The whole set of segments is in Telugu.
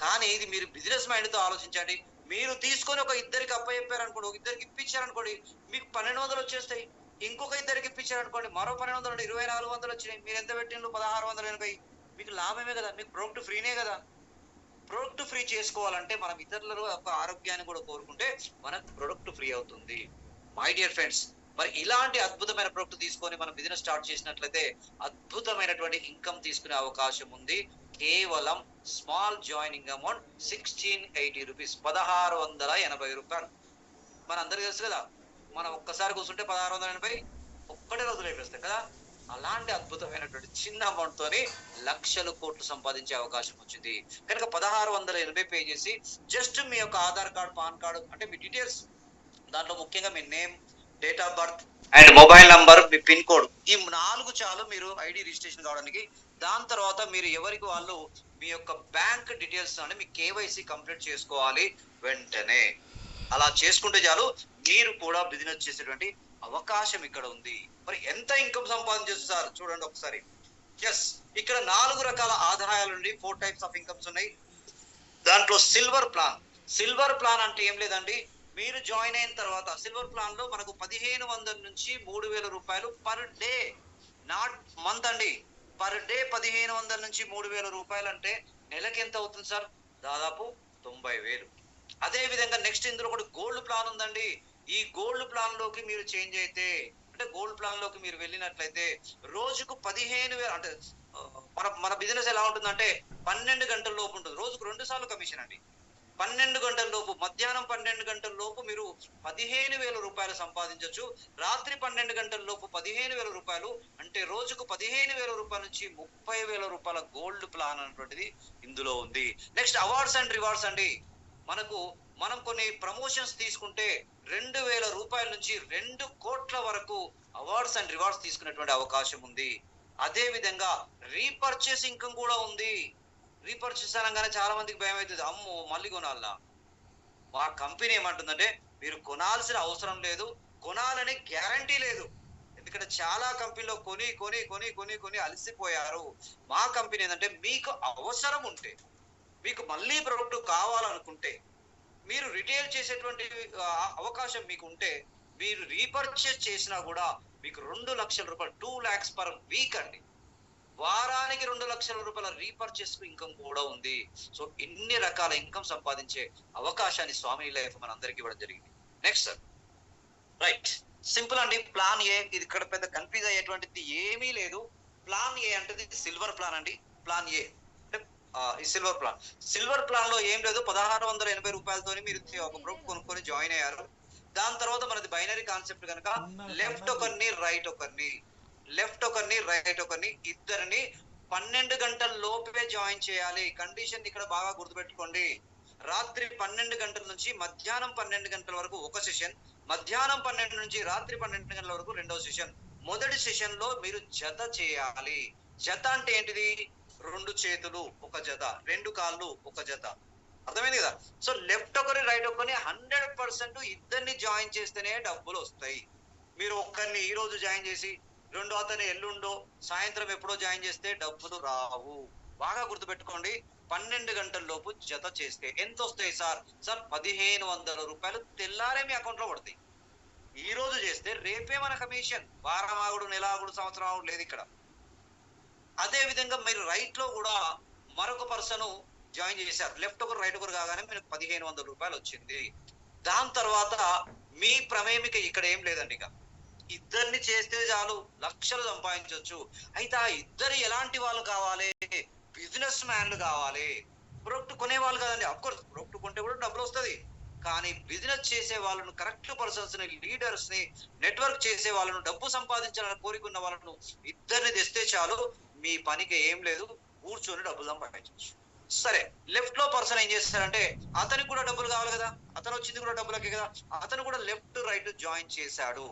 కానీ ఇది మీరు బిజినెస్ మైండ్ తో ఆలోచించండి. మీరు తీసుకొని ఒక ఇద్దరికి అప్పచెప్పారనుకోండి, ఒక ఇద్దరికి ఇప్పించారనుకోండి, మీకు 1200 వచ్చేస్తాయి. ఇంకొక ఇద్దరికి ఇప్పించారనుకోండి, మరో 1200, 2400 వచ్చినాయి. మీరు ఎంత పెట్టిండ్రు? 1680. మీకు లాభమే కదా, మీకు ప్రొడక్ట్ ఫ్రీనే కదా. ప్రొడక్ట్ ఫ్రీ చేసుకోవాలంటే మనం ఇతరుల యొక్క ఆరోగ్యాన్ని కూడా కోరుకుంటే మనకు ప్రొడక్ట్ ఫ్రీ అవుతుంది. మై డియర్ ఫ్రెండ్స్, మరి ఇలాంటి అద్భుతమైన ప్రొడక్ట్ తీసుకొని మనం బిజినెస్ స్టార్ట్ చేసినట్లయితే అద్భుతమైనటువంటి ఇన్కమ్ తీసుకునే అవకాశం ఉంది. కేవలం స్మాల్ జాయినింగ్ అమౌంట్ 1680 రూపీస్, 1680 రూపాయలు. మన అందరికీ తెలుసు కదా, మనం ఒక్కసారి కూర్చుంటే 1680 ఒక్కటే రోజులు అయిపోతాయి కదా. అలాంటి అద్భుతమైనటువంటి చిన్న అమౌంట్ తోని లక్షలు కోట్లు సంపాదించే అవకాశం వచ్చింది. కనుక 1680 పే చేసి జస్ట్ మీ యొక్క ఆధార్ కార్డు, పాన్ కార్డు, అంటే మీ డీటెయిల్స్, దాంట్లో ముఖ్యంగా మీ name, date of birth and mobile number, మీ పిన్ కోడ్, ఈ 4 చాలు మీరు ఐడి రిజిస్ట్రేషన్ కావడానికి. దాని తర్వాత మీరు ఎవరికి వాళ్ళు మీ యొక్క బ్యాంక్ డీటెయిల్స్ అంటే మీ కేవైసీ కంప్లీట్ చేసుకోవాలి వెంటనే. అలా చేసుకుంటే చాలు, మీరు కూడా బిజినెస్ చేసేటువంటి అవకాశం ఇక్కడ ఉంది. మరి ఎంత ఇన్కమ్ సంపాదించేస్తారు చూడండి ఒకసారి. ఎస్, ఇక్కడ 4 రకాల ఆదాయాల నుండి 4 టైప్స్ ఆఫ్ ఇన్కమ్స్ ఉన్నాయి. దాంట్లో సిల్వర్ ప్లాన్. సిల్వర్ ప్లాన్ అంటే ఏం లేదండి, మీరు జాయిన్ అయిన తర్వాత సిల్వర్ ప్లాన్ లో మనకు 1500 నుంచి 3000 రూపాయలు పర్ డే, నాట్ మంత్ అండి, పర్ డే 1500 నుంచి 3000 రూపాయలు అంటే నెలకి ఎంత అవుతుంది సార్? దాదాపు 90,000. అదే విధంగా నెక్స్ట్ ఇందులో కూడా గోల్డ్ ప్లాన్ ఉందండి. ఈ గోల్డ్ ప్లాన్ లోకి మీరు చేంజ్ అయితే, అంటే గోల్డ్ ప్లాన్ లోకి మీరు వెళ్ళినట్లయితే రోజుకు 15,000, అంటే మన బిజినెస్ ఎలా ఉంటుందంటే 12 గంటల లోపు ఉంటుంది. రోజుకు 2 సార్లు కమిషన్ అండి. 12 గంటల లోపు, మధ్యాహ్నం 12 గంటల లోపు మీరు 15,000 రూపాయలు సంపాదించవచ్చు. రాత్రి 12 గంటల లోపు 15,000 రూపాయలు, అంటే రోజుకు 15,000 రూపాయల నుంచి 30,000 రూపాయల గోల్డ్ ప్లాన్ అనేటువంటిది ఇందులో ఉంది. నెక్స్ట్ అవార్డ్స్ అండ్ రివార్డ్స్ అండి. మనం కొన్ని ప్రమోషన్స్ తీసుకుంటే 2,000 రూపాయల నుంచి 2 కోట్ల వరకు అవార్డ్స్ అండ్ రివార్డ్స్ తీసుకునేటువంటి అవకాశం ఉంది. అదే విధంగా రీపర్చేస్ ఇన్కమ్ కూడా ఉంది. రీపర్చేస్ అనగానే చాలా మందికి భయం అవుతుంది, అమ్మో మళ్ళీ కొనాలా. మా కంపెనీ ఏమంటుందంటే మీరు కొనాల్సిన అవసరం లేదు, కొనాలని గ్యారంటీ లేదు. ఎందుకంటే చాలా కంపెనీలో కొని కొని కొని కొని కొని అలసిపోయారు. మా కంపెనీ ఏంటంటే మీకు అవసరం ఉంటే, మీకు మళ్ళీ ప్రొడక్ట్ కావాలనుకుంటే, మీరు రిటైల్ చేసేటువంటి అవకాశం మీకు ఉంటే, మీరు రీపర్చేస్ చేసినా కూడా మీకు 2 లక్షల రూపాయలు, 2 lakhs పర్ వీక్ అండి. వారానికి 2 లక్షల రూపాయల రీపర్చేస్ ఇన్కమ్ కూడా ఉంది. సో ఇన్ని రకాల ఇన్కమ్ సంపాదించే అవకాశాన్ని స్వామి లైఫ్ మనందరికీ ఇవ్వడం జరిగింది. నెక్స్ట్ సార్, రైట్, సింపుల్ అండి. ప్లాన్ ఏ, ఇది ఇక్కడ పెద్ద కన్ఫ్యూజ్ అయ్యేటువంటిది ఏమీ లేదు. ప్లాన్ ఏ అంటే సిల్వర్ ప్లాన్ అండి. ప్లాన్ ఏ ఈ సిల్వర్ ప్లాన్. సిల్వర్ ప్లాన్ లో ఏం లేదు, 1680 రూపాయలతో మీరు ఒక ప్రొడక్ట్ కొనుక్కొని జాయిన్ అయ్యారు. దాని తర్వాత మనది బైనరీ కాన్సెప్ట్ కనుక లెఫ్ట్ ఒకరిని రైట్ ఒకరిని, లెఫ్ట్ ఒకరిని రైట్ ఒకరిని, ఇద్దరిని 12 గంటల లోపే జాయిన్ చేయాలి. కండిషన్ ఇక్కడ బాగా గుర్తుపెట్టుకోండి. రాత్రి 12 గంటల నుంచి మధ్యాహ్నం 12 గంటల వరకు ఒక సెషన్, మధ్యాహ్నం 12 నుంచి రాత్రి 12 గంటల వరకు రెండో సెషన్. మొదటి సెషన్ లో మీరు జత చేయాలి. జత అంటే ఏంటిది? 2 చేతులు ఒక జత, 2 కాళ్ళు ఒక జత. అర్థమైంది కదా? సో లెఫ్ట్ ఒకరి రైట్ ఒకరిని 100% ఇద్దరిని జాయిన్ చేస్తేనే డబ్బులు వస్తాయి. మీరు ఒక్కరిని ఈ రోజు జాయిన్ చేసి రెండో అతను ఎల్లుండో సాయంత్రం ఎప్పుడో జాయిన్ చేస్తే డబ్బులు రావు. బాగా గుర్తుపెట్టుకోండి. 12 గంటల లోపు జత చేస్తే ఎంత వస్తాయి సార్? 1500 రూపాయలు తెల్లారే మీ అకౌంట్ లో పడతాయి. ఈ రోజు చేస్తే రేపే మన కమిషన్. వారం ఆగుడు, నెల ఆగుడు, సంవత్సరం ఆగుడు లేదు ఇక్కడ. అదే విధంగా మీరు రైట్ లో కూడా మరొక పర్సన్ జాయిన్ చేశారు. లెఫ్ట్ ఒకరు రైట్ ఒకరు కాగానే మీకు 1500 రూపాయలు వచ్చింది. దాని తర్వాత మీ ప్రమేమిక ఇక్కడ ఏం లేదండి. ఇక ఇద్దరిని చేస్తే చాలు లక్షలు సంపాదించవచ్చు. అయితే ఆ ఇద్దరు ఎలాంటి వాళ్ళు కావాలి? బిజినెస్ మ్యాన్లు కావాలి. ప్రొడక్ట్ కొనే వాళ్ళు కదండి. అఫ్కోర్స్ ప్రొడక్ట్ కొంటే కూడా డబ్బులు వస్తుంది, కానీ బిజినెస్ చేసే వాళ్ళను, కరెక్ట్ పర్సన్స్ ని, లీడర్స్ ని, నెట్వర్క్ చేసే వాళ్ళను, డబ్బు సంపాదించాలని కోరుకున్న వాళ్ళను ఇద్దరిని తెస్తే చాలు, మీ పనికి ఏం లేదు, కూర్చొని డబ్బులు సంపాదించవచ్చు. సరే, లెఫ్ట్ లో పర్సన్ ఏం చేస్తారంటే అతనికి కూడా డబ్బులు కావాలి కదా, అతను వచ్చింది కూడా డబ్బులకే కదా, అతను కూడా లెఫ్ట్ రైట్ జాయిన్ చేశాడు,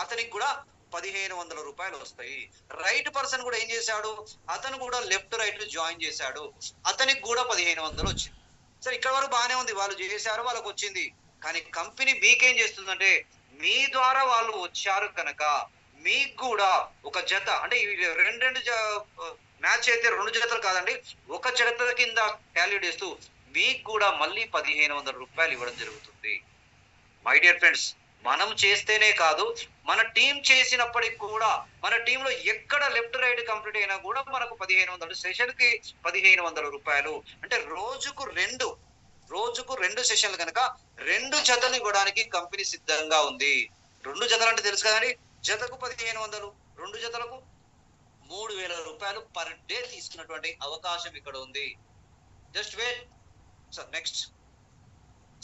అతనికి కూడా 1500 రూపాయలు వస్తాయి. రైట్ పర్సన్ కూడా ఏం చేశాడు, అతను కూడా లెఫ్ట్ రైట్ జాయిన్ చేశాడు, అతనికి కూడా 1500 వచ్చింది. సరే, ఇక్కడ వరకు బాగానే ఉంది, వాళ్ళు చేశారు, వాళ్ళకి వచ్చింది. కానీ కంపెనీ మీకేం చేస్తుందంటే, మీ ద్వారా వాళ్ళు వచ్చారు కనుక మీకు కూడా ఒక జత, అంటే రెండు మ్యాచ్ అయితే 2 జతలు కాదండి, ఒక జత కింద క్యాలిక్యులేట్ చేస్తూ మీకు కూడా మళ్ళీ 1500 రూపాయలు ఇవ్వడం జరుగుతుంది. మై డియర్ ఫ్రెండ్స్, మనం చేస్తేనే కాదు, మన టీం చేసినప్పటికి కూడా, మన టీంలో ఎక్కడ లెఫ్ట్ రైట్ కంప్లీట్ అయినా కూడా మనకు 1500, సెషన్ కి 1500 రూపాయలు. అంటే రోజుకు రెండు సెషన్లు కనుక 2 జతలు ఇవ్వడానికి కంపెనీ సిద్ధంగా ఉంది. 2 జతలు అంటే తెలుసు కదండి, జతకు 1500, 2 జతలకు 3000 రూపాయలు పర్ డే తీసుకున్నటువంటి అవకాశం ఇక్కడ ఉంది. Just wait sir. Next,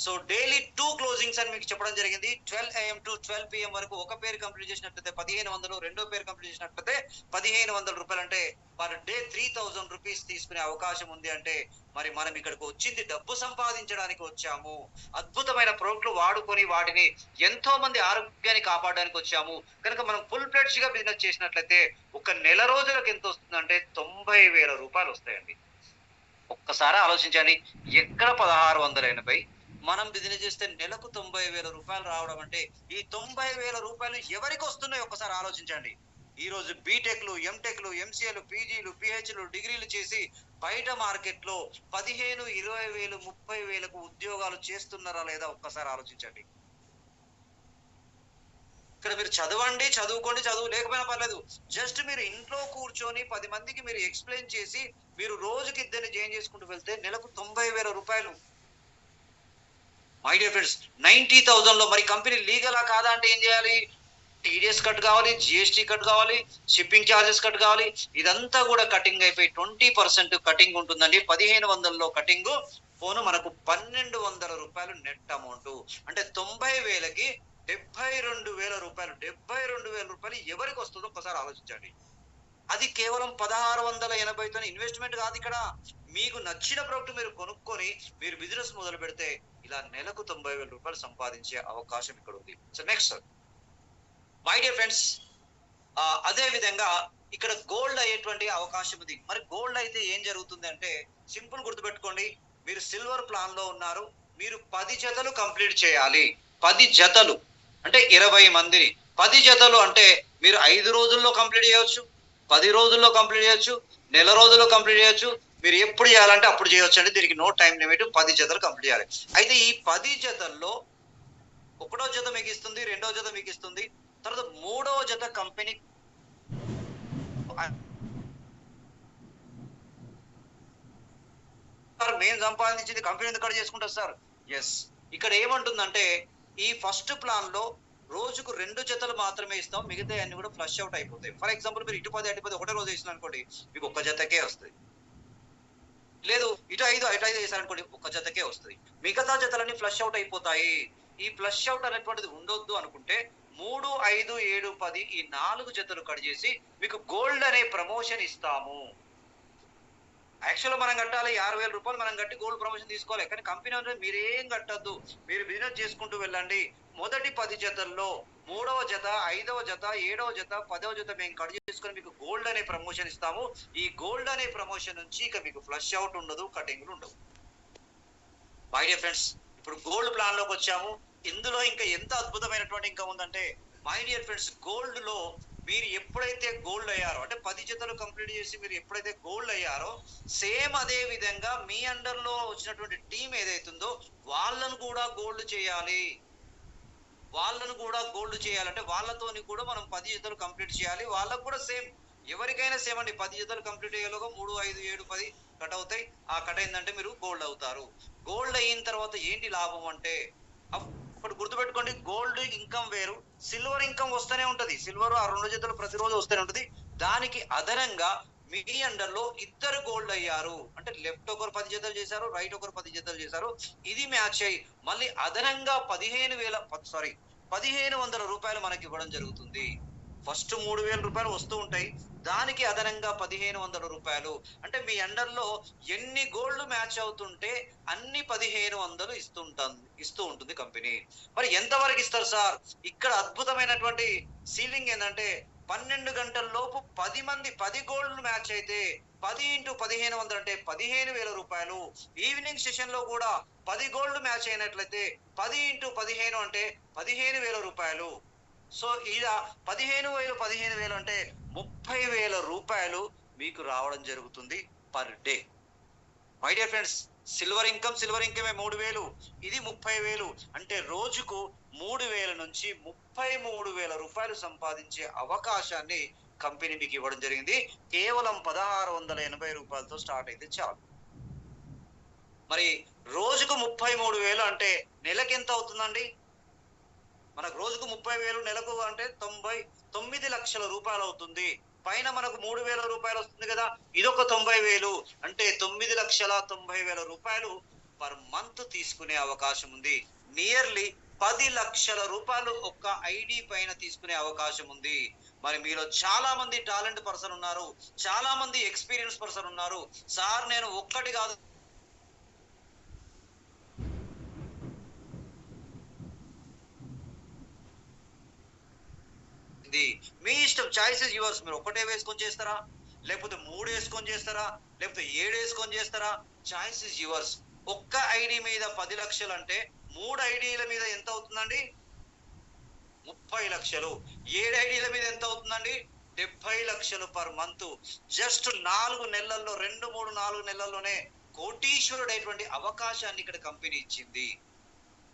so daily 2 closings అని మీకు చెప్పడం జరిగింది. 12 AM టు 12 PM వరకు ఒక పేరు కంప్లీట్ చేసినట్లయితే 1500, రెండో పేరు కంప్లీట్ చేసినట్లయితే 1500 రూపాయలు. అంటే పర్ డే 3000 రూపీస్ తీసుకునే అవకాశం ఉంది. అంటే మరి మనం ఇక్కడికి వచ్చింది డబ్బు సంపాదించడానికి వచ్చాము, అద్భుతమైన ప్రోడక్ట్లు వాడుకొని వాటిని ఎంతో మంది ఆరోగ్యాన్ని కాపాడడానికి వచ్చాము. కనుక మనం ఫుల్ ఫ్లెడ్జ్ గా బిజినెస్ చేసినట్లయితే ఒక నెల రోజులకు ఎంత వస్తుందంటే 90,000 రూపాయలు వస్తాయండి. ఒక్కసారి ఆలోచించండి, ఎక్కడ 1680 మనం బిజినెస్ చేస్తే నెలకు 90,000 రూపాయలు రావడం అంటే, ఈ 90,000 రూపాయలు ఎవరికి వస్తున్నాయి ఒక్కసారి ఆలోచించండి. ఈ రోజు బీటెక్లు, ఎంటెక్లు, ఎంసీఏలు, పీజీలు, పిహెచ్లు, డిగ్రీలు చేసి బయట మార్కెట్ లో 15, 20,000, 30,000కు ఉద్యోగాలు చేస్తున్నారా లేదా ఒక్కసారి ఆలోచించండి. ఇక్కడ మీరు చదువుకోండి, చదువు లేకపోయినా పర్లేదు, జస్ట్ మీరు ఇంట్లో కూర్చొని 10 మందికి మీరు ఎక్స్ప్లెయిన్ చేసి మీరు రోజుకి ఇద్దరిని జాయిన్ చేసుకుంటూ వెళ్తే నెలకు 90,000 రూపాయలు. మై డియర్ ఫ్రెండ్స్, 90,000 లో మరి కంపెనీ లీగలా కాదా అంటే ఏం చేయాలి? టీడీఎస్ కట్ కావాలి, జిఎస్టీ కట్ కావాలి, షిప్పింగ్ ఛార్జెస్ కట్ కావాలి. ఇదంతా కూడా కటింగ్ అయిపోయి 20% కటింగ్ ఉంటుందండి. 1500లో కటింగ్ పోను మనకు 1200 రూపాయలు నెట్ అమౌంట్. అంటే 90,000కి 72,000 రూపాయలు. 72,000 రూపాయలు ఎవరికి వస్తుందో ఒకసారి ఆలోచించండి. అది కేవలం 1680తో ఇన్వెస్ట్మెంట్ కాదు. ఇక్కడ మీకు నచ్చిన ప్రోడక్ట్ మీరు కొనుక్కొని మీరు బిజినెస్ మొదలు పెడితే ఇలా నెలకు 90,000 రూపాయలు సంపాదించే అవకాశం ఇక్కడ ఉంది. So next, my dear friends, అదే విధంగా ఇక్కడ గోల్డ్ అయ్యేటువంటి అవకాశం ఉంది. మరి గోల్డ్ అయితే ఏం జరుగుతుంది అంటే సింపుల్ గుర్తుపెట్టుకోండి, మీరు సిల్వర్ ప్లాన్ లో ఉన్నారు, మీరు 10 జతలు కంప్లీట్ చేయాలి. 10 జతలు అంటే 20 మందిని. 10 జతలు అంటే మీరు 5 రోజుల్లో కంప్లీట్ చేయవచ్చు, 10 రోజుల్లో కంప్లీట్ చేయొచ్చు, నెల రోజుల్లో కంప్లీట్ చేయొచ్చు. మీరు ఎప్పుడు చేయాలంటే అప్పుడు చేయొచ్చు అండి. దీనికి నో టైం లిమిట్. 10 జతలు కంప్లీట్ చేయాలి. అయితే ఈ 10 జతల్లో 1వ జత మీకు ఇస్తుంది, 2వ జత మీకు ఇస్తుంది, తర్వాత 3వ జత కంపెనీ మేము సంపాదించింది కంపెనీ ఎందుకు కట్ చేసుకుంటారు సార్? ఎస్, ఇక్కడ ఏమంటుందంటే ఈ ఫస్ట్ ప్లాన్ లో రోజుకు 2 జతలు మాత్రమే ఇస్తాం, మిగతా అన్ని కూడా ఫ్లష్ అవుట్ అయిపోతాయి. ఫర్ ఎగ్జాంపుల్ మీరు ఇటు 10 అటు 10 ఒకటే రోజు వేసిన అనుకోండి, మీకు 1 జతకే వస్తుంది. లేదు ఇటు 5 వేసారనుకోండి, 1 జతకే వస్తుంది. మిగతా జతలన్నీ ఫ్లష్ అవుట్ అయిపోతాయి. ఈ ఫ్లష్ అవుట్ అనేటువంటిది ఉండొద్దు అనుకుంటే 3, 5, 7, 10 ఈ 4 జతలు కట్ చేసి మీకు గోల్డ్ అనే ప్రమోషన్ ఇస్తాము. యాక్చువల్గా మనం కట్టాలి 60,000 రూపాయలు మనం కట్టి గోల్డ్ ప్రమోషన్ తీసుకోవాలి. కానీ కంపెనీ అంటే మీరేం కట్టద్దు, మీరు బిజినెస్ చేసుకుంటూ వెళ్ళండి. మొదటి 10 జతల్లో 3వ జత, 5వ జత, 7వ జత, 10వ జత మేము కట్ చేసుకొని మీకు గోల్డ్ అనే ప్రమోషన్ ఇస్తాము. ఈ గోల్డ్ అనే ప్రమోషన్ నుంచి ఇక మీకు ఫ్లష్ అవుట్ ఉండదు, కటింగ్లు ఉండవు. మై డియర్ ఫ్రెండ్స్, ఇప్పుడు గోల్డ్ ప్లాన్ లోకి వచ్చాము. ఇందులో ఇంకా ఎంత అద్భుతమైనటువంటి ఇంకా ఉందంటే మై డియర్ ఫ్రెండ్స్, గోల్డ్ లో మీరు ఎప్పుడైతే గోల్డ్ అయ్యారో అంటే 10 జతలు కంప్లీట్ చేసి మీరు ఎప్పుడైతే గోల్డ్ అయ్యారో సేమ్ అదే విధంగా మీ అండర్ లో వచ్చినటువంటి టీం ఏదైతుందో వాళ్ళను కూడా గోల్డ్ చేయాలి. అంటే వాళ్ళతోని కూడా మనం 10 జతలు కంప్లీట్ చేయాలి. వాళ్ళకు కూడా సేమ్, ఎవరికైనా సేమ్ అండి. 10 జతలు కంప్లీట్ అయ్యేలోగా 3, 5, 7, 10 కట్ అవుతాయి. ఆ కట్ అయిందంటే మీరు గోల్డ్ అవుతారు. గోల్డ్ అయిన తర్వాత ఏంటి లాభం అంటే ఇప్పుడు గుర్తుపెట్టుకోండి, గోల్డ్ ఇన్కమ్ వేరు, సిల్వర్ ఇన్కమ్ వస్తూనే ఉంటది. సిల్వర్ ఆ 2 జతలు ప్రతిరోజు వస్తూనే ఉంటది. దానికి అదనంగా మీ అండర్ లో 2 గోల్డ్ అయ్యారు అంటే లెఫ్ట్ ఒకరు 10 జతలు చేశారు, రైట్ ఒకరు 10 జతలు చేశారు. ఇది మ్యాచ్ అయ్యి మళ్ళీ అదనంగా 1500 రూపాయలు మనకి ఇవ్వడం జరుగుతుంది. ఫస్ట్ 3,000 రూపాయలు వస్తూ ఉంటాయి, దానికి అదనంగా 1500 రూపాయలు. అంటే మీ అండర్ లో ఎన్ని గోల్డ్ మ్యాచ్ అవుతుంటే అన్ని 1500 ఇస్తూ ఉంటుంది కంపెనీ. మరి ఎంతవరకు ఇస్తారు సార్? ఇక్కడ అద్భుతమైనటువంటి సీలింగ్ ఏంటంటే 12 గంటల లోపు 10 మంది 10 గోల్డ్ మ్యాచ్ అయితే 10 × 1500 అంటే 15,000 రూపాయలు. ఈవినింగ్ సెషన్ లో కూడా 10 గోల్డ్ మ్యాచ్ అయినట్లయితే 10 × 15 అంటే 15,000 రూపాయలు. సో ఇలా 15,000 అంటే 30,000 రూపాయలు మీకు రావడం జరుగుతుంది per day. My dear friends, silver ఇన్కమే 3,000, ఇది 30,000. అంటే రోజుకు 3,000 నుంచి 33,000 రూపాయలు సంపాదించే అవకాశాన్ని కంపెనీ మీకు ఇవ్వడం జరిగింది. కేవలం 1,680 రూపాయలతో స్టార్ట్ అయితే చాలు. మరి రోజుకు 33,000 అంటే నెలకి ఎంత అవుతుందండి? మనకు రోజుకు 30,000, నెలకు అంటే 99 లక్షల రూపాయలు అవుతుంది. పైన మనకు 3,000 రూపాయలు వస్తుంది కదా, ఇదొక 90,000. అంటే 9,90,000 రూపాయలు పర్ మంత్ తీసుకునే అవకాశం ఉంది. నియర్లీ 10 లక్షల రూపాయలు ఒక్క ఐడి పైన తీసుకునే అవకాశం ఉంది. మరి మీలో చాలా మంది టాలెంట్ పర్సన్ ఉన్నారు, చాలా మంది ఎక్స్పీరియన్స్ పర్సన్ ఉన్నారు. సార్ నేను ఒక్కటి కాదు మీ ఇష్టం, చాయిస్ ఇస్ యువర్స్. మీరు ఒకటే వేసుకొని చేస్తారా, లేకపోతే 3 వేసుకొని చేస్తారా, లేకపోతే 7 వేసుకొని చేస్తారా? Choice is yours. ఒక్క ఐడి మీద 10 లక్షలు అంటే 3 ఐడీల మీద ఎంత అవుతుందండి? 30 లక్షలు. 7 ఐడీల మీద ఎంత అవుతుందండి? 70 లక్షలు పర్ మంత్. జస్ట్ 4 నెలల్లో, 2, 3, 4 నెలల్లోనే కోటీశ్వరుడైనటువంటి అవకాశాన్ని ఇక్కడ కంపెనీ ఇచ్చింది.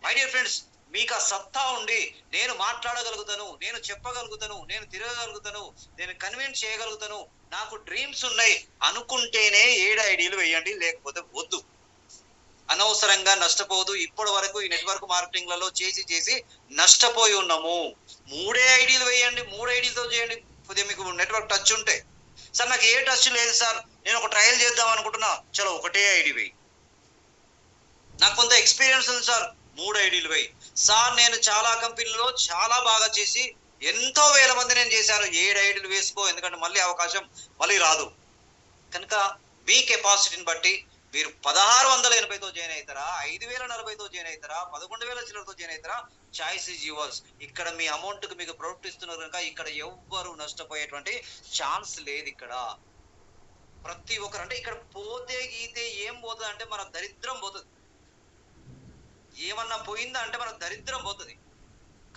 మై డియర్ ఫ్రెండ్స్, మీకు ఆ సత్తా ఉండి నేను మాట్లాడగలుగుతాను, నేను చెప్పగలుగుతాను, నేను తిరగగలుగుతాను, నేను కన్విన్స్ చేయగలుగుతాను, నాకు డ్రీమ్స్ ఉన్నాయి అనుకుంటేనే 7 ఐడీలు వేయండి, లేకపోతే వద్దు. అనవసరంగా నష్టపోదు. ఇప్పటి వరకు ఈ నెట్వర్క్ మార్కెటింగ్లలో చేసి నష్టపోయి ఉన్నాము. 3 ఐడీలు వేయండి, 3 ఐడీలతో చేయండి. కొద్దిగా మీకు నెట్వర్క్ టచ్ ఉంటే, సార్ నాకు ఏ టచ్ లేదు సార్, నేను ఒక ట్రయల్ చేద్దాం అనుకుంటున్నా, చలో ఒకటే ఐడి వేయి. నాకు కొంత ఎక్స్పీరియన్స్ ఉంది సార్, 3 ఐడీలు వేయి. సార్ నేను చాలా కంపెనీలో చాలా బాగా చేసి ఎంతో వేల మంది నేను చేశాను, 7 ఐడీలు వేసుకో, ఎందుకంటే మళ్ళీ అవకాశం మళ్ళీ రాదు. కనుక మీ కెపాసిటీని బట్టి మీరు 1,680తో జాయిన్ అవుతారా, 5,040తో జాయిన్ అవుతారా, 11,000 చిల్లరతో జాయిన్ అవుతారా? Choice is yours. ఇక్కడ మీ అమౌంట్ కు మీకు ప్రొడక్ట్ ఇస్తున్నారు కనుక ఇక్కడ ఎవ్వరు నష్టపోయేటువంటి ఛాన్స్ లేదు. ఇక్కడ ప్రతి ఒక్కరు, అంటే ఇక్కడ పోతే గీతే ఏం పోతుంది అంటే మన దరిద్రం పోతుంది. ఏమన్నా పోయిందా అంటే మన దరిద్రం పోతుంది.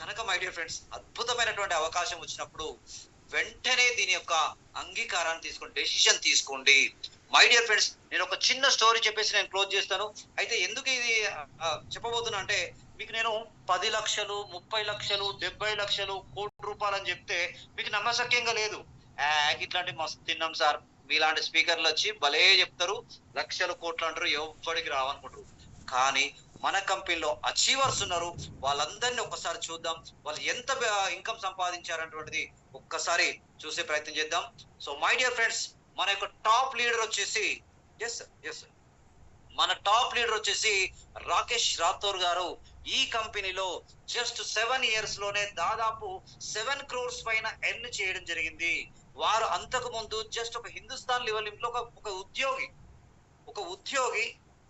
కనుక మై డియర్ ఫ్రెండ్స్, అద్భుతమైనటువంటి అవకాశం వచ్చినప్పుడు వెంటనే దీని యొక్క అంగీకారాన్ని తీసుకోండి, డెసిషన్ తీసుకోండి. మై డియర్ ఫ్రెండ్స్, నేను ఒక చిన్న స్టోరీ చెప్పేసి నేను క్లోజ్ చేస్తాను. అయితే ఎందుకు ఇది చెప్పబోతున్నా అంటే, మీకు నేను 10 లక్షలు, 30 లక్షలు, 70 లక్షలు, కోటి రూపాయలు అని చెప్తే మీకు నమ్మశక్యంగా లేదు. ఇట్లాంటి మస్తు తిన్నాం సార్, మీలాంటి స్పీకర్లు వచ్చి భలే చెప్తారు, లక్షలు కోట్లు అంటారు, ఎవ్వడికి రావనుకుంటారు. కానీ మన కంపెనీలో అచీవర్స్ ఉన్నారు, వాళ్ళందరినీ ఒక్కసారి చూద్దాం. వాళ్ళు ఎంత ఇన్కమ్ సంపాదించారనేటువంటిది ఒక్కసారి చూసే ప్రయత్నం చేద్దాం. సో మై డియర్ ఫ్రెండ్స్, మన యొక్క టాప్ లీడర్ వచ్చేసి మన టాప్ లీడర్ వచ్చేసి రాకేష్ రాథోర్ గారు. ఈ కంపెనీలో జస్ట్ 7 ఇయర్స్ లోనే దాదాపు 7 crores పైన ఎర్న్ చేయడం జరిగింది. వారు అంతకు ముందు జస్ట్ ఒక హిందుస్థాన్ లెవెల్ లో ఒక ఉద్యోగి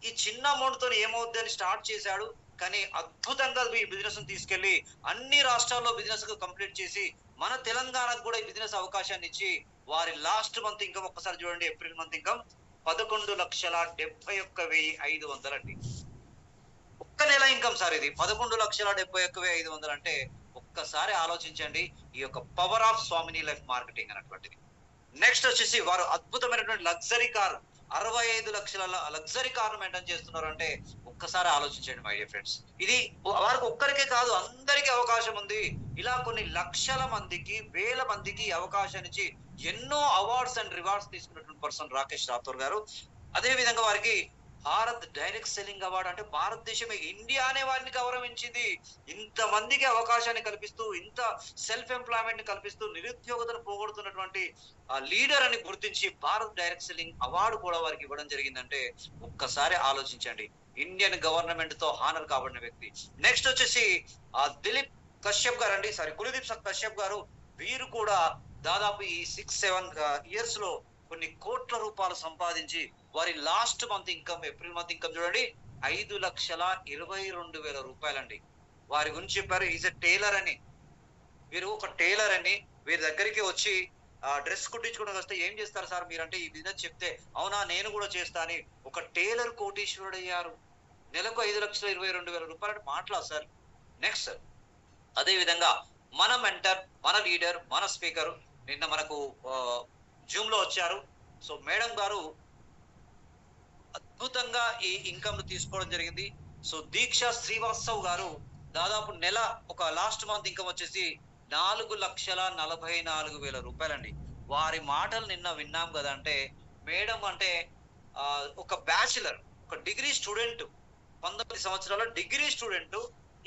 ఈ చిన్న అమౌంట్ తో ఏమవుద్ది అని స్టార్ట్ చేశాడు. కానీ అద్భుతంగా ఈ బిజినెస్ తీసుకెళ్లి అన్ని రాష్ట్రాల్లో బిజినెస్ కంప్లీట్ చేసి మన తెలంగాణకు కూడా ఈ బిజినెస్ అవకాశాన్ని ఇచ్చి వారి లాస్ట్ మంత్ ఇన్కమ్ ఒక్కసారి చూడండి, ఏప్రిల్ మంత్ ఇన్కమ్ 11,71,500 అండి. ఒక్క నెల ఇన్కమ్ సార్ ఇది, 11,71,500 అంటే ఒక్కసారి ఆలోచించండి ఈ యొక్క పవర్ ఆఫ్ స్వామిని లైఫ్ మార్కెటింగ్ అనేటువంటిది. నెక్స్ట్ వచ్చేసి వారు అద్భుతమైనటువంటి లగ్జరీ కార్, 65 లక్షల లగ్జరీ కార్ మెయింటైన్ చేస్తున్నారు. అంటే ఒక్కసారి ఆలోచించండి మై డియర్ ఫ్రెండ్స్. ఇది వారికి ఒక్కరికే కాదు, అందరికీ అవకాశం ఉంది. ఇలా కొన్ని లక్షల మందికి, వేల మందికి అవకాశాన్ని ఇచ్చి ఎన్నో అవార్డ్స్ అండ్ రివార్డ్స్ తీసుకున్నటువంటి పర్సన్ రాకేష్ రాథోర్ గారు. అదే విధంగా వారికి భారత్ డైరెక్ట్ సెల్లింగ్ అవార్డు, అంటే భారతదేశమే, ఇండియానే వారిని గౌరవించింది. ఇంత మందికి అవకాశాన్ని కల్పిస్తూ, ఇంత సెల్ఫ్ ఎంప్లాయ్మెంట్ ని కల్పిస్తూ, నిరుద్యోగతను పోగొడుతున్నటువంటి లీడర్ అని గుర్తించి భారత్ డైరెక్ట్ సెల్లింగ్ అవార్డు కూడా వారికి ఇవ్వడం జరిగిందంటే ఒక్కసారి ఆలోచించండి. ఇండియన్ గవర్నమెంట్ తో హానర్ కాబడిన వ్యక్తి. నెక్స్ట్ వచ్చేసి దిలీప్ కశ్యప్ గారు అండి, కులదీప్ కశ్యప్ గారు. వీరు కూడా దాదాపు ఈ 6-7 ఇయర్స్ లో కొన్ని కోట్ల రూపాయలు సంపాదించి వారి last month income, April month income చూడండి, 5,22,000 రూపాయలండి. వారి గురించి చెప్పారు, ఈజ్ ఎ టైలర్ అని. వీరు ఒక టైలర్ అని, వీరి దగ్గరికి వచ్చి డ్రెస్ కుట్టించుకోవడం వస్తే ఏం చేస్తారు సార్ మీరంటే ఈ బిజినెస్ చెప్తే, అవునా నేను కూడా చేస్తా అని ఒక టైలర్ కోటీశ్వరుడు అయ్యారు. నెలకు 5,22,000 రూపాయలు మాట్లా సార్. నెక్స్ట్ అదే విధంగా మన మెంటర్, మన లీడర్, మన స్పీకర్ నిన్న మనకు జూమ్ లో వచ్చారు. సో మేడం గారు అద్భుతంగా ఈ ఇన్కమ్ తీసుకోవడం జరిగింది. సో దీక్ష శ్రీవాస్తవ్ గారు దాదాపు నెల ఒక లాస్ట్ మంత్ ఇన్కమ్ వచ్చేసి 4,44,000 రూపాయలండి. వారి మాటలు నిన్న విన్నాం కదా. అంటే మేడం అంటే ఒక బ్యాచిలర్, ఒక డిగ్రీ స్టూడెంట్, 19 సంవత్సరాల డిగ్రీ స్టూడెంట్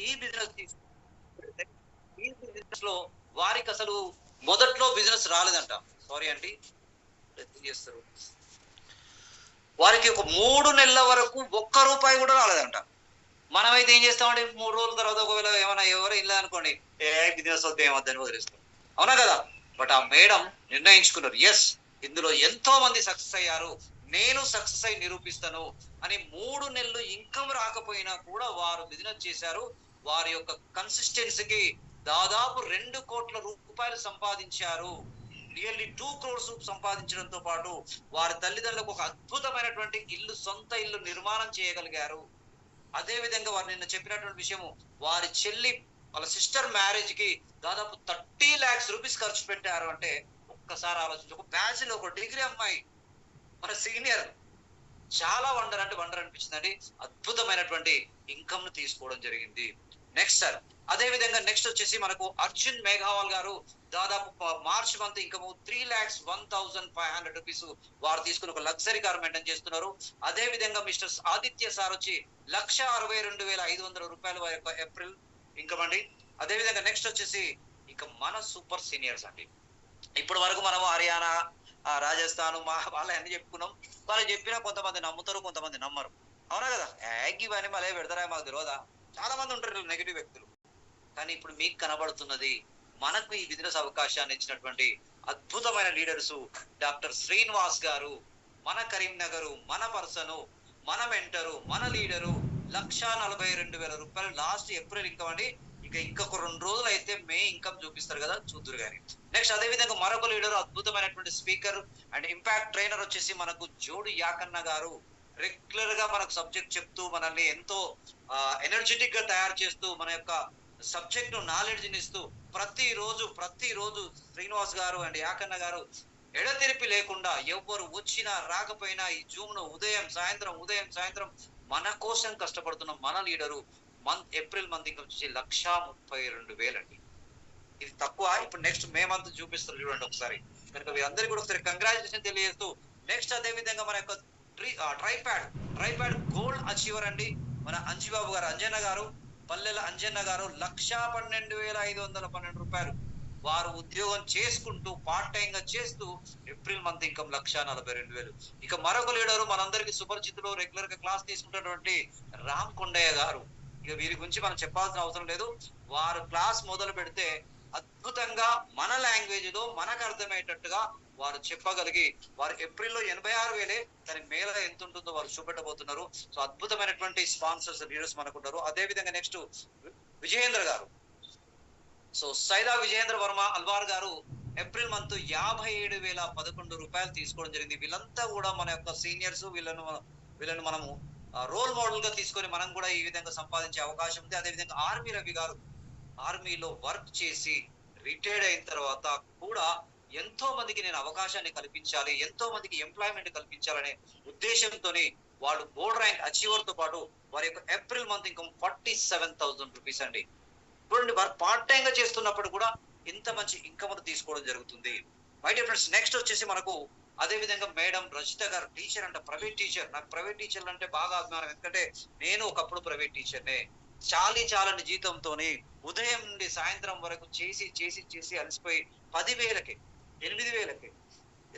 ఈ బిజినెస్ ఈ బిజినెస్ లో వారికి అసలు మొదట్లో బిజినెస్ రాలేదంట. సారీ అండి, చేస్తారు. వారికి ఒక 3 నెలల వరకు ఒక్క రూపాయి కూడా రాలేదంట. మనమైతే ఏం చేస్తామండి, 3 రోజుల తర్వాత ఒకవేళ ఏమైనా ఎవరు ఇల్లు అనుకోండి, బిజినెస్ వద్ద ఏమొద్దని వదిలేస్తాం, అవునా కదా. బట్ ఆ మేడం నిర్ణయించుకున్నారు, ఎస్ ఇందులో ఎంతో మంది సక్సెస్ అయ్యారు, నేను సక్సెస్ అయి నిరూపిస్తాను అని 3 నెలలు ఇన్కమ్ రాకపోయినా కూడా వారు బిజినెస్ చేశారు. వారి యొక్క కన్సిస్టెన్సీకి దాదాపు 2 కోట్ల రూపాయలు సంపాదించారు. నియర్లీ 2 crores సంపాదించడంతో పాటు వారి తల్లిదండ్రులకు ఒక అద్భుతమైనటువంటి ఇల్లు, సొంత ఇల్లు నిర్మాణం చేయగలిగారు. అదే విధంగా వారు నిన్న చెప్పినటువంటి విషయము, వారి చెల్లి వాళ్ళ సిస్టర్ మ్యారేజ్ కి దాదాపు 30 lakhs రూపీస్ ఖర్చు పెట్టారు. అంటే ఒక్కసారి ఆలోచించి, ఒక బ్యాచిలర్, ఒక డిగ్రీ అమ్మాయి, మన సీనియర్, చాలా వండర్ అంటే వండర్ అనిపించిందండి. అద్భుతమైనటువంటి ఇన్కమ్ ను తీసుకోవడం జరిగింది. నెక్స్ట్ సార్, అదే విధంగా నెక్స్ట్ వచ్చేసి మనకు అర్జున్ మేఘావాల్ గారు దాదాపు మార్చ్ మంత్ ఇన్కమ్ 3,01,500 రూపీస్ వారు తీసుకుని ఒక లగ్జరీ కార్ మెయింటైన్ చేస్తున్నారు. అదే విధంగా మిస్టర్ ఆదిత్య సార్ వచ్చి 1,62,500 రూపాయలు వారి యొక్క ఏప్రిల్ ఇన్కమ్ అండి. అదే విధంగా నెక్స్ట్ వచ్చేసి ఇక మన సూపర్ సీనియర్స్ అండి. ఇప్పటి వరకు మనం హర్యానా, రాజస్థాన్, వాళ్ళ అన్ని చెప్పుకున్నాం. వాళ్ళు చెప్పినా కొంతమంది నమ్ముతారు, కొంతమంది నమ్మరు, అవునా కదా. ఇవన్నీ మళ్ళీ పెడతారా మాకు తెలియదా, చాలా మంది ఉంటారు నెగిటివ్ వ్యక్తులు. కానీ ఇప్పుడు మీకు కనబడుతున్నది, మనకు ఈ బిజినెస్ అవకాశాన్ని ఇచ్చినటువంటి అద్భుతమైన లీడర్స్ డాక్టర్ శ్రీనివాస్ గారు, మన కరీంనగర్, మన పర్సను, మన మెంటరు, మన లీడరు. 1,42,000 రూపాయలు లాస్ట్ ఏప్రిల్ ఇన్కమ్ అండి. ఇక ఇంకొక 2 రోజులు అయితే మే ఇన్కమ్ చూపిస్తారు కదా, చూద్దురు గాని. నెక్స్ట్ అదే విధంగా మరొక లీడర్, అద్భుతమైనటువంటి స్పీకర్ అండ్ ఇంపాక్ట్ ట్రైనర్ వచ్చేసి మనకు జోడి యాకన్న గారు. రెగ్యులర్ గా మనకు సబ్జెక్ట్ చెప్తూ మనల్ని ఎంతో ఎనర్జెటిక్ గా తయారు చేస్తూ మన యొక్క సబ్జెక్ట్ ను నాలెడ్జ్ ఇస్తూ ప్రతిరోజు శ్రీనివాస్ గారు అండ్ యాకన్న గారు ఎడతెరిపి లేకుండా ఎవరు వచ్చినా రాకపోయినా ఈ జూమ్ ను ఉదయం సాయంత్రం మన కోసం కష్టపడుతున్న మన లీడరు ఏప్రిల్ మంత్ ఇంకా వచ్చేసి 1,32,000 అండి. ఇది తక్కువ. ఇప్పుడు నెక్స్ట్ మే మంత్ చూపిస్తారు చూడండి ఒకసారి. కనుక వీరందరికీ కూడా ఒకసారి కంగ్రాచులేషన్ తెలియజేస్తూ, నెక్స్ట్ అదే విధంగా మన యొక్క ట్రైప్యాడ్ గోల్డ్ అచీవర్ అండి, మన అంజిబాబు గారు, అంజన్న గారు, పల్లెల అంజన్న గారు. 1,12,512 రూపాయలు వారు ఉద్యోగం చేసుకుంటూ పార్ట్ టైం గా చేస్తూ ఏప్రిల్ మంత్ ఇన్కమ్ 1,42,000. ఇక మరొక లీడరు, మనందరికి సుపరిచితులు, రెగ్యులర్ గా క్లాస్ తీసుకుంటున్నటువంటి రామ్ కొండయ్య గారు. ఇక వీరి గురించి మనం చెప్పాల్సిన అవసరం లేదు. వారు క్లాస్ మొదలు పెడితే అద్భుతంగా మన లాంగ్వేజ్ లో మనకు అర్థమయ్యేటట్టుగా వారు చెప్పగలిగి, వారు ఏప్రిల్లో 86,000, కానీ మేలో ఎంత ఉంటుందో వారు చూపెట్టబోతున్నారు. సో అద్భుతమైనటువంటి స్పాన్సర్స్, లీడర్స్ మనకుంటారు. అదే విధంగా నెక్స్ట్ విజయేంద్ర గారు. సో సైదా విజయేంద్ర వర్మ అల్వార్ గారు ఏప్రిల్ మంత్ 57,011 రూపాయలు తీసుకోవడం జరిగింది. వీళ్ళంతా కూడా మన యొక్క సీనియర్స్. వీళ్ళను మనము రోల్ మోడల్ గా తీసుకొని మనం కూడా ఈ విధంగా సంపాదించే అవకాశం ఉంది. అదే విధంగా ఆర్మీ రవి గారు, ఆర్మీలో వర్క్ చేసి రిటైర్డ్ అయిన తర్వాత కూడా ఎంతో మందికి నేను అవకాశాన్ని కల్పించాలి, ఎంతో మందికి ఎంప్లాయ్మెంట్ కల్పించాలనే ఉద్దేశంతో వాళ్ళు గోల్డ్ ర్యాంక్ అచీవర్ తో పాటు వారి యొక్క ఏప్రిల్ మంత్ ఇన్కమ్ 47,000 రూపీస్ అండి. చూడండి, వారు పార్ట్ టైం గా చేస్తున్నప్పుడు కూడా ఇంత మంచి ఇన్కమ్ తీసుకోవడం జరుగుతుంది. మై డియర్ ఫ్రెండ్స్, నెక్స్ట్ వచ్చేసి మనకు అదే విధంగా మేడం రజిత గారు, టీచర్ అంట, ప్రైవేట్ టీచర్. నాకు ప్రైవేట్ టీచర్లు అంటే బాగా అభిమానం, ఎందుకంటే నేను ఒకప్పుడు ప్రైవేట్ టీచర్నే. చాలని జీతంతోని ఉదయం నుండి సాయంత్రం వరకు చేసి అలసిపోయి 10,000కి 8,000కి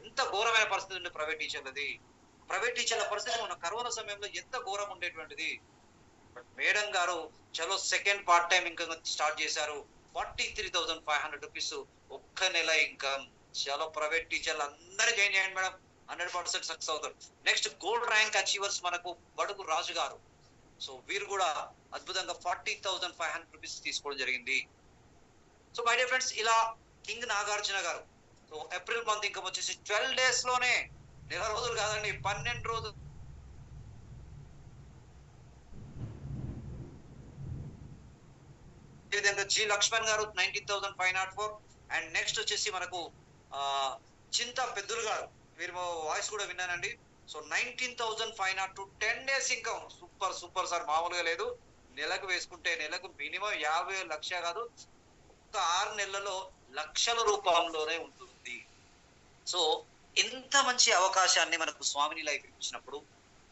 ఎంత ఘోరమైన పరిస్థితి ఉండే ప్రైవేట్ టీచర్లది. ప్రైవేట్ టీచర్ల పరిస్థితి మన కరోనా సమయంలో ఎంత ఘోరం ఉండేటువంటిది. బట్ మేడం గారు చలో second part time income start చేశారు. 43,500 రూపీస్ ఒక్క నెల ఇన్కమ్. చలో ప్రైవేట్ టీచర్లు అందరూ జాయిన్ చేయండి మేడం, 100% సక్సెస్ అవుతారు. నెక్స్ట్ గోల్డ్ ర్యాంక్ అచీవర్స్ మనకు బడుగు రాజు గారు. సో వీరు కూడా అద్భుతంగా 40,500 రూపీస్ తీసుకోవడం జరిగింది. సో మై డియర్ ఫ్రెండ్స్, ఇలా కింగ్ నాగార్జున గారు. సో ఏప్రిల్ మంత్ ఇన్కమ్ వచ్చేసి 12 days లోనే, నెల రోజులు కాదండి, 12 రోజులు. విధంగా జి లక్ష్మణ్ గారు 19,504. అండ్ నెక్స్ట్ వచ్చేసి మనకు చింత పెద్దులు గారు, మీరు వాయిస్ కూడా విన్నానండి. So 19,500 10 days income. Super super sir, మామూలుగా లేదు. నెలకు వేసుకుంటే నెలకు మినిమం 50,000 లక్ష కాదు, ఒక 6 నెలలలో లక్షల రూపాయల్లోనే ఉంటుంది. సో ఎంత మంచి అవకాశాన్ని మనకు స్వామిని లైఫ్ ఇచ్చినప్పుడు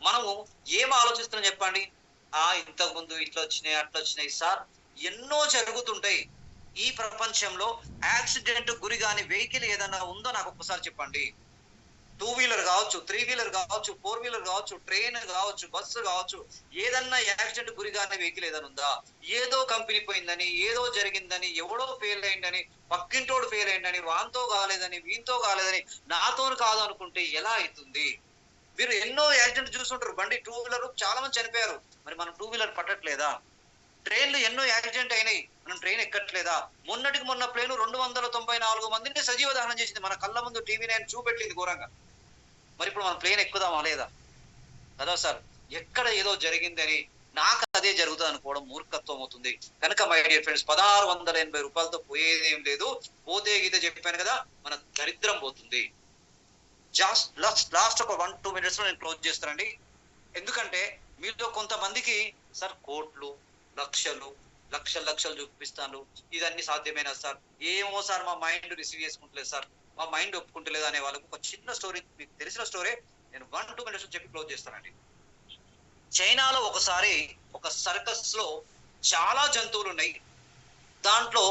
మనము ఏం ఆలోచిస్తున్నాం చెప్పండి? ఇంతకు ముందు ఇట్లా వచ్చినాయి అట్లా వచ్చినాయి సార్. ఎన్నో జరుగుతుంటాయి ఈ ప్రపంచంలో. యాక్సిడెంట్ గురి కాని వెహికల్ ఏదన్నా ఉందో నాకు ఒక్కసారి చెప్పండి. 2 వీలర్ కావచ్చు, 3 వీలర్ కావచ్చు, 4 వీలర్ కావచ్చు, ట్రైన్ కావచ్చు, బస్సు కావచ్చు, ఏదన్నా యాక్సిడెంట్ గురి కాని వెహికల్ ఏదైనా ఉందా? ఏదో కంపెనీ పోయిందని, ఏదో జరిగిందని, ఎవడో ఫెయిల్ అయిందని, పక్కింటోడు ఫెయిల్ అయిందని, వాంతో కాలేదని, వీంతో కాలేదని, నాతో కాదు అనుకుంటే ఎలా అవుతుంది? మీరు ఎన్నో యాక్సిడెంట్ చూస్తుంటారు. బండి 2 వీలర్ చాలా మంది చనిపోయారు. మరి మనం 2 వీలర్ పట్టట్లేదా? ట్రైన్లు ఎన్నో యాక్సిడెంట్ అయినాయి, మనం ట్రైన్ ఎక్కట్లేదా? మొన్నటికి మొన్న ప్లేన్ 294 మందిని సజీవ దహనం చేసింది. మన కళ్ళ ముందు టీవీ నైన్ చూపెట్టింది ఘోరంగా. మరి ఇప్పుడు మనం ప్లేన్ ఎక్కుదామా లేదా? కదా సార్, ఎక్కడ ఏదో జరిగిందని నాకు అదే జరుగుతుంది అనుకోవడం మూర్ఖత్వం అవుతుంది. కనుక మై డియర్ ఫ్రెండ్స్, 1680 రూపాయలతో పోయేది ఏం లేదు. పోతే గీతే చెప్పాను కదా, మన దరిద్రం పోతుంది. లాస్ట్ ఒక 1-2 minutes లో నేను క్లోజ్ చేస్తానండి. ఎందుకంటే మీలో కొంతమందికి సార్ కోట్లు, లక్షలు లక్షలు చూపిస్తాను, ఇదన్నీ సాధ్యమేనా సార్? ఏమో సార్, మా మైండ్ రిసీవ్ చేసుకుంటలేదు సార్, మా మైండ్ ఒప్పుకుంటలేదు అనే వాళ్ళకు ఒక చిన్న స్టోరీ, మీకు తెలిసిన స్టోరీ నేను 1-2 minutes చెప్పి క్లోజ్ చేస్తానండి. చైనాలో ఒకసారి ఒక సర్కస్ లో చాలా జంతువులు ఉన్నాయి. దాంట్లో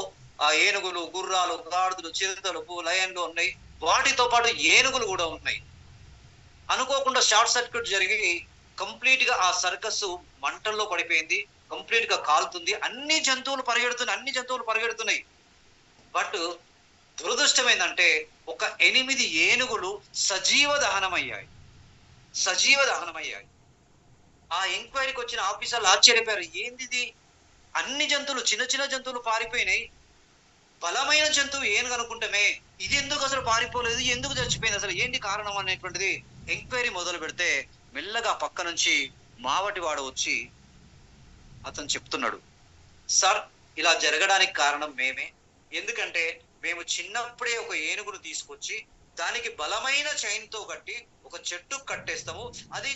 ఏనుగులు, గుర్రాలు, గాడిదలు, చిరుతలు, లయన్లు ఉన్నాయి. వాటితో పాటు ఏనుగులు కూడా ఉన్నాయి. అనుకోకుండా షార్ట్ సర్క్యూట్ జరిగి కంప్లీట్ గా ఆ సర్కస్ మంటల్లో పడిపోయింది. కంప్లీట్ గా కాలుతుంది. అన్ని జంతువులు పరిగెడుతున్నాయి. బట్ దురదృష్టం ఏంటంటే ఒక 8 ఏనుగులు సజీవ దహనమయ్యాయి. ఆ ఎంక్వైరీకి వచ్చిన ఆఫీసర్లు ఆశ్చర్యపోయారు. ఏంది అన్ని జంతువులు, చిన్న జంతువులు పారిపోయినాయి, బలమైన జంతువు ఏనుగు అనుకుంటామే, ఇది ఎందుకు అసలు పారిపోలేదు, ఎందుకు చచ్చిపోయింది, అసలు ఏంటి కారణం అనేటువంటిది ఎంక్వైరీ మొదలు పెడితే మెల్లగా పక్క నుంచి మావటి వాడు వచ్చి అతను చెప్తున్నాడు, సార్ ఇలా జరగడానికి కారణం మేమే. ఎందుకంటే మేము చిన్నప్పుడే ఒక ఏనుగును తీసుకొచ్చి దానికి బలమైన చైన్ తో కట్టి ఒక చెట్టు కట్టేస్తాము. అది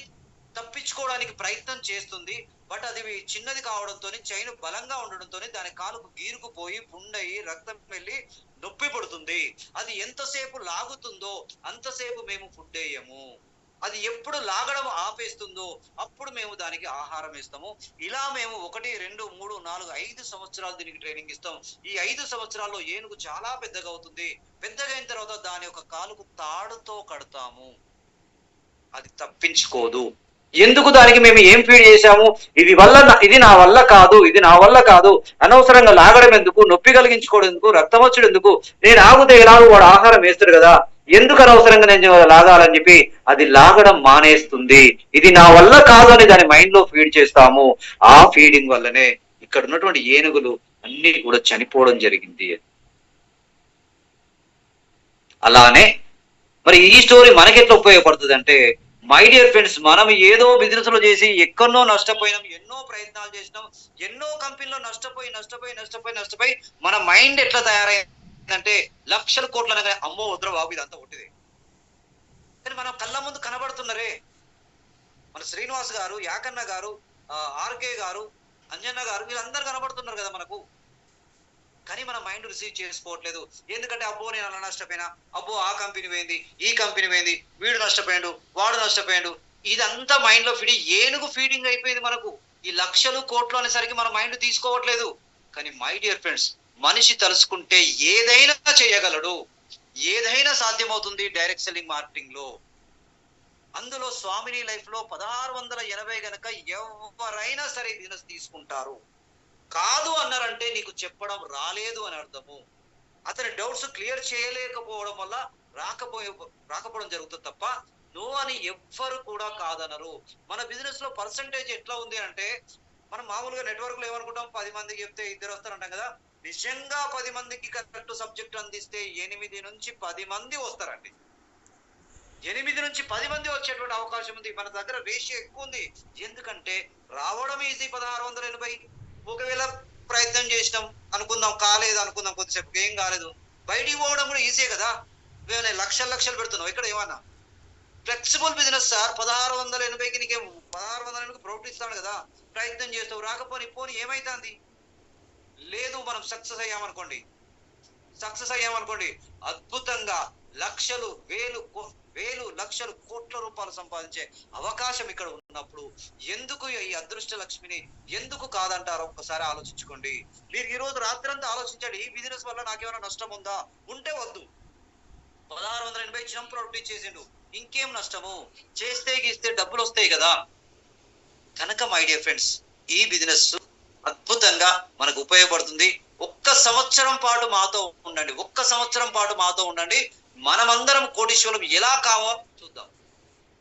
తప్పించుకోవడానికి ప్రయత్నం చేస్తుంది. బట్ అది చిన్నది కావడంతో, చైన్ బలంగా ఉండడంతో దాని కాలుకు గీరుకుపోయి పుండయి రక్తం వెళ్ళి నొప్పి పడుతుంది. అది ఎంతసేపు లాగుతుందో అంతసేపు మేము ఫుడ్ వేయము. అది ఎప్పుడు లాగడం ఆపేస్తుందో అప్పుడు మేము దానికి ఆహారం ఇస్తాము. ఇలా మేము 1, 2, 3, 4, 5 సంవత్సరాలు దీనికి ట్రైనింగ్ ఇస్తాం. ఈ 5 సంవత్సరాల్లో ఏనుగు చాలా పెద్దగా అవుతుంది. పెద్దగా అయిన తర్వాత దాని యొక్క కాలుకు తాడుతో కడతాము. అది తప్పించుకోదు. ఎందుకు? దానికి మేము ఏం ఫీడ్ చేశాము? ఇది నా వల్ల కాదు, అనవసరంగా లాగడం ఎందుకు, నొప్పి కలిగించుకోవడం ఎందుకు, రక్తం వచ్చడం ఎందుకు, నేను ఆగితే ఎలాగో వాడు ఆహారం వేస్తాడు కదా, ఎందుకు అనవసరంగా నేను లాగాలని చెప్పి అది లాగడం మానేస్తుంది. ఇది నా వల్ల కాదు అని దాని మైండ్ లో ఫీడ్ చేస్తాము. ఆ ఫీడింగ్ వల్లనే ఇక్కడ ఉన్నటువంటి ఏనుగులు అన్ని కూడా చనిపోవడం జరిగింది. అలానే మరి ఈ స్టోరీ మనకెట్లా ఉపయోగపడుతుంది అంటే, మై డియర్ ఫ్రెండ్స్, మనం ఏదో బిజినెస్ లో చేసి ఎక్కడో నష్టపోయినాం, ఎన్నో ప్రయత్నాలు చేసినాం, ఎన్నో కంపెనీలో నష్టపోయి మన మైండ్ ఎట్లా తయారైందంటే లక్షల కోట్ల అనగానే అమ్మో వద్ర బాబు ఇదంతా ఒట్టిదే. కానీ మన కళ్ళ ముందు కనబడుతున్నారే, మన శ్రీనివాస్ గారు, యాకన్న గారు, ఆర్కే గారు, అంజన్న గారు, వీళ్ళందరూ కనబడుతున్నారు కదా మనకు. కానీ మన మైండ్ రిసీవ్ చేసుకోవట్లేదు. ఎందుకంటే అబ్బో నేను అలా నష్టపోయినా, అబ్బో ఆ కంపెనీ పోయింది, ఈ కంపెనీ పోయింది, వీడు నష్టపోయాడు, వాడు నష్టపోయాడు, ఇదంతా మైండ్ లో ఏనుగు ఫీడింగ్ అయిపోయింది మనకు. ఈ లక్షలు కోట్లు అనేసరికి మన మైండ్ తీసుకోవట్లేదు. కానీ మై డియర్ ఫ్రెండ్స్, మనిషి తలుసుకుంటే ఏదైనా చేయగలడు, ఏదైనా సాధ్యమవుతుంది డైరెక్ట్ సెల్లింగ్ మార్కెటింగ్ లో. అందులో స్వామిని లైఫ్ లో 1680 గనక ఎవరైనా సరే బిజినెస్ తీసుకుంటారు. కాదు అన్నారంటే నీకు చెప్పడం రాలేదు అని అర్థము. అతని డౌట్స్ క్లియర్ చేయలేకపోవడం వల్ల రాకపోవడం జరుగుతుంది తప్ప నో అని ఎవ్వరు కూడా కాదనరు. మన బిజినెస్ లో పర్సంటేజ్ ఎట్లా ఉంది అంటే, మనం మామూలుగా నెట్వర్క్ లో ఏమనుకుంటాం, 10 మందికి చెప్తే 2 వస్తారంటాం కదా. నిజంగా 10 మందికి కరెక్ట్ సబ్జెక్ట్ అందిస్తే 8 నుంచి 10 మంది వస్తారండి. 8 నుంచి 10 మంది వచ్చేటువంటి అవకాశం ఉంది. మన దగ్గర రేషియో ఎక్కువ ఉంది. ఎందుకంటే రావడం ఈజీ 1680. ఒకవేళ ప్రయత్నం చేసినాం అనుకుందాం, కాలేదు అనుకుందాం, కొద్దిసేపు ఏం కాలేదు, బయటికి పోవడం కూడా ఈజీ కదా. లక్షలు పెడుతున్నావు ఇక్కడ ఏమన్నా ఫ్లెక్సిబుల్ బిజినెస్ సార్. 1680కి నీకే 1680కి ప్రాఫిట్ ఇస్తాను కదా, ప్రయత్నం చేస్తావు, రాకపోని పోని ఏమైతుంది? లేదు మనం సక్సెస్ అయ్యామనుకోండి అద్భుతంగా లక్షలు వేలు లక్షలు కోట్ల రూపాయలు సంపాదించే అవకాశం ఇక్కడ ఉన్నప్పుడు ఎందుకు ఈ అదృష్ట లక్ష్మిని ఎందుకు కాదంటారో ఒక్కసారి ఆలోచించుకోండి. మీరు ఈ రోజు రాత్రంతా ఆలోచించండి, ఈ బిజినెస్ వల్ల నాకేమైనా నష్టం ఉందా? ఉంటే వద్దు. 1680 ఇచ్చిన ప్రొడక్ట్ చేసిండు, ఇంకేం నష్టము? చేస్తే గీస్తే డబ్బులు వస్తాయి కదా. కనుక మై డియర్ ఫ్రెండ్స్, ఈ బిజినెస్ అద్భుతంగా మనకు ఉపయోగపడుతుంది. ఒక్క సంవత్సరం పాటు మాతో ఉండండి. మనమందరం కోటీశ్వరం ఎలా కావాలో చూద్దాం.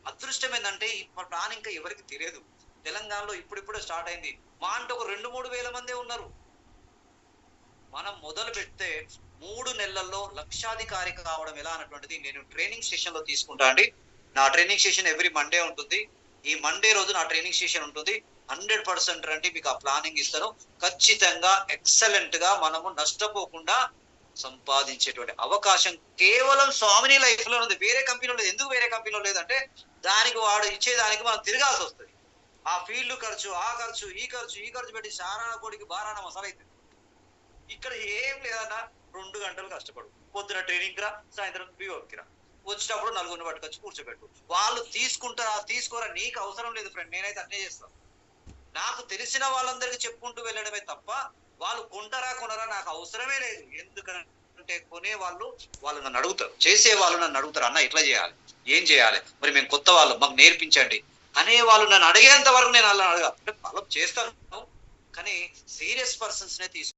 అదృష్టం ఏంటంటే ఈ ప్లాన్ ఇంకా ఎవరికి తెలియదు. తెలంగాణలో ఇప్పుడిప్పుడే స్టార్ట్ అయింది. మా అంటే ఒక 2-3 వేల మందే ఉన్నారు. మనం మొదలు పెడితే 3 నెలల్లో లక్షాధికారి కావడం ఎలా అన్నటువంటిది నేను ట్రైనింగ్ సెషన్ లో తీసుకుంటా అండి. నా ట్రైనింగ్ సెషన్ ఎవ్రీ మండే ఉంటుంది. ఈ మండే రోజు నా ట్రైనింగ్ సెషన్ ఉంటుంది. 100% రండి, మీకు ఆ ప్లానింగ్ ఇస్తాను. ఖచ్చితంగా ఎక్సలెంట్ గా మనము నష్టపోకుండా సంపాదించేటువంటి అవకాశం కేవలం స్వామిని లైఫ్ లో ఉంది. వేరే కంపెనీలో లేదు. ఎందుకు వేరే కంపెనీలో లేదంటే దానికి వాడు ఇచ్చేదానికి మనం తిరగాల్సి వస్తుంది. ఆ ఫీల్డ్ ఖర్చు, ఆ ఖర్చు, ఈ ఖర్చు పెట్టి సారాణ కోడికి బారాణ మసాలా అవుతుంది. ఇక్కడ ఏం లేదన్నా, 2 గంటలు కష్టపడు. పొద్దున ట్రైనింగ్ రా, సాయంత్రం బిఓకి రా, వచ్చినప్పుడు 4 పట్టుకొచ్చి కూర్చోబెట్టు. వాళ్ళు తీసుకోరా, నీకు అవసరం లేదు ఫ్రెండ్. నేనైతే అట్నే చేస్తాను. నాకు తెలిసిన వాళ్ళందరికీ చెప్పుకుంటూ వెళ్ళడమే తప్ప వాళ్ళు కొనరా నాకు అవసరమే లేదు. ఎందుకంటే వాళ్ళు నన్ను అడుగుతారు, చేసే వాళ్ళు నన్ను అడుగుతారు, అన్న ఎట్లా చేయాలి, ఏం చేయాలి, మరి మేము కొత్త వాళ్ళు, మాకు నేర్పించండి అనే వాళ్ళు నన్ను అడిగేంత వరకు నేను అలా అడగా. అంటే ఫాలో చేస్తాను, కానీ సీరియస్ పర్సన్స్ నే తీసుకుంటాను.